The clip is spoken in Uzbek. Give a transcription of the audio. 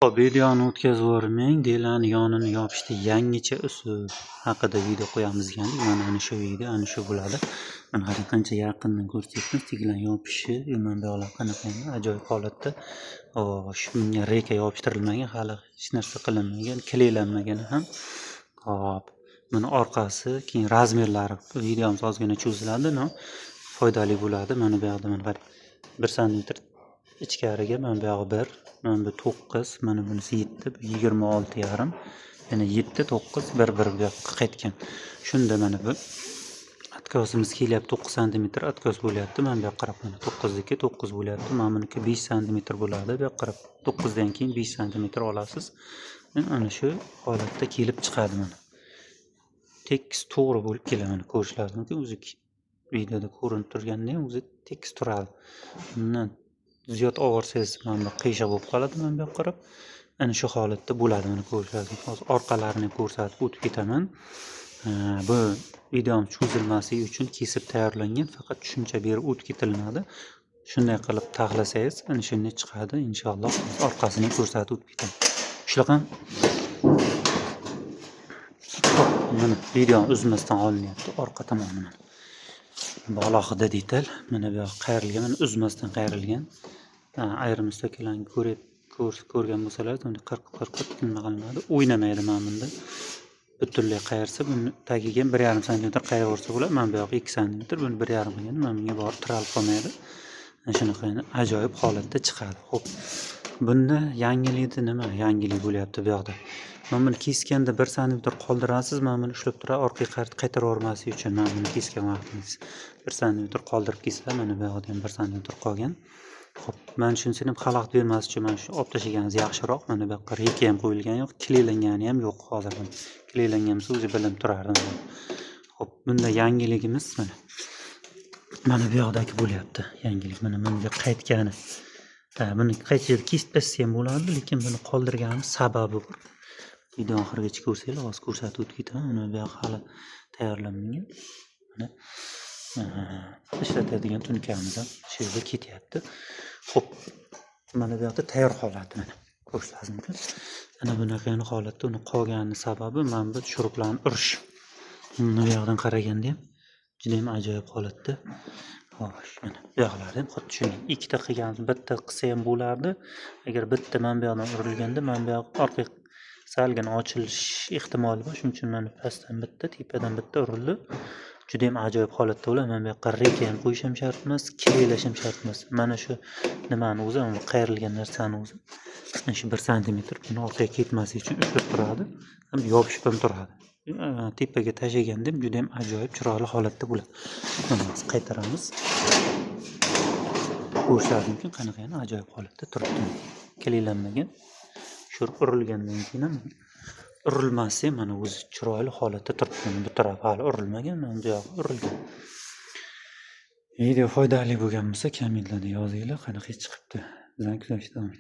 Videoni o'tkazvormang, Delani yonini yopishda yangicha usul haqida video qo'yamiz degandik. Mana ana shu video, ana shu bo'ladi. Mana qarang qancha yaqindan ko'rsatyapmiz. Teglan yopishi, mana bu yoqlar qanaqa ajoyib holatda. Shunga reka yopishtirilmagan, hali hech narsa qilinmagan, kleylanmagan ham. Hop. Mana orqasi, keyin razmerlari videomiz ozgina cho'ziladi, foydali bo'ladi. Mana bu yoqda mana qarang. 1 sm ichkariga, mana bu yog'i 1, mana bu 9, mana bunisi 7, 26,5, yana 7, 9, 1 bu yoqqa qaytgan. Shunda mana bu atkosimiz kelyapti 9 sm atkos bo'lyapti. Mana bu yoqqa qarab, mana 9 niki 9 bo'lyapti. Mana buniki 5 sm bo'ladi. Bu yoqqa qarab 9 dan keyin 5 sm olasiz. Ana shu holatda kelib chiqadi mana. Tekis to'g'ri bo'lib keladi, mana ko'rishlaringiz mumkin. O'zi videoda ko'rinib turganda ham o'zi tekis turadi. Bundan ziyod og'irsangiz mana bu qiyshiq bo'lib qoladi. Mana bu yoqqa qarab ana shu holatda bo'ladi. Mana ko'rishlaringiz. Hozir orqalarini ko'rsatib o'tib ketaman. Bu videomiz cho'zilmasligi uchun kesib tayyorlangan, faqat tushuncha berib o'tib ketiladi. Shunday qilib taxlasangiz ana shunday chiqadi. Inshaalloh orqasini ko'rsatib o'tib ketaman. Shunaqa mana video uzmasdan olinyapti orqa tomoni mana. Bu alohida detal. Mana bu yoq qayrilgan, mana uzmasdan qayrilgan. Ayrim ustakalarni ko'rgan bo'lsalar, unda qirqib nima qilinadi, o'ynamaydi mana bunda. Butunlay qayirsa, buni tagiga 1,5 sm qayiraversa bo'ladi. Mana bu yoq 2 sm, buni 1,5 qilgan, mana bunga borib tiralib qolmaydi. Mana shunaqa ajoyib holatda chiqadi. Xo'p. Bunda yangilikda nima? Yangilik bo'lyapti bu yoqda. Mana buni kesganda 1 sm qoldirasiz, mana buni ushlab turib orqaga qaytarib yubormaslik uchun mana buni kesgan vaqtingiz 1 sm qoldirib keslar. Mana bu yoqda ham 1 sm qolgan. Xo'p, mana shunisini ham xalaqit bermas uchun mana shu olib tashlaganingiz yaxshiroq. Mana bu yoqqa reka ham qo'yilgani yo'q, kleylangani ham yo'q hozir. Kleylangan bo'lsa o'zi bilinib turardi. Xo'p, bunda yangiligimiz mana bu yoqdagi bo'lyapti. Yangilik mana bunga qaytgani. Buni qaytib kesib tashlasa ham bo'ladi, lekin buni qoldirganimiz sababi bor. Video oxirigacha ko'rsanglar, hozir ko'rsatib o'tib ketaman. Mana bu yoq hali tayyorlanmagan. Mana ishlatadigan tunkamiz ham shu yerga ketyapti. Xo'p, mana bu yoqda tayyor holati mana. Ko'rishlaringiz mumkin. Ana bunaqa holatda uni qolgani sababi mana bu shuruplarni urish. Mana bu yoqdan qaraganda ham juda ham ajoyib holatda. Xo'sh, mana bu yoqlarni ham xuddi shunday. Ikkita qilganmiz, bitta qilsa ham bo'lardi. Agar bitta mana bu yoqdan urilganda, mana bu yoq orqaga salgina ochilish ehtimoli bor. Shuning uchun mana pastdan bitta, tepadan bitta urildi. Juda ham ajoyib holatda bo'ladi. Mana bu yoqqa reka ham qo'yish ham shart emas, kleylash ham shart emas. Mana shu nimani o'zi, mana qayrilgan narsani o'zi. Mana shu 1 sm buni orqaga ketmasligi uchun ushlab turadi, ham yopishib ham turadi. Tepaga tashlaganda ham juda ham ajoyib chiroyli holatda bo'ladi. Mana biz qaytaramiz. Ko'rishlaringiz mumkin qanaqa ajoyib holatda turibdi. Kleylanmagan. Shu urilgandan keyin ham urilmasa ham mana o'zi chiroyli holatda turibdi. Bu taraf hali urilmagan, mana bu yoq urilgan. Video foydali bo'lgan bo'lsa, kommentlarda yozinglar, qanaqa chiqibdi. Bizdan kuzatishda davom eting.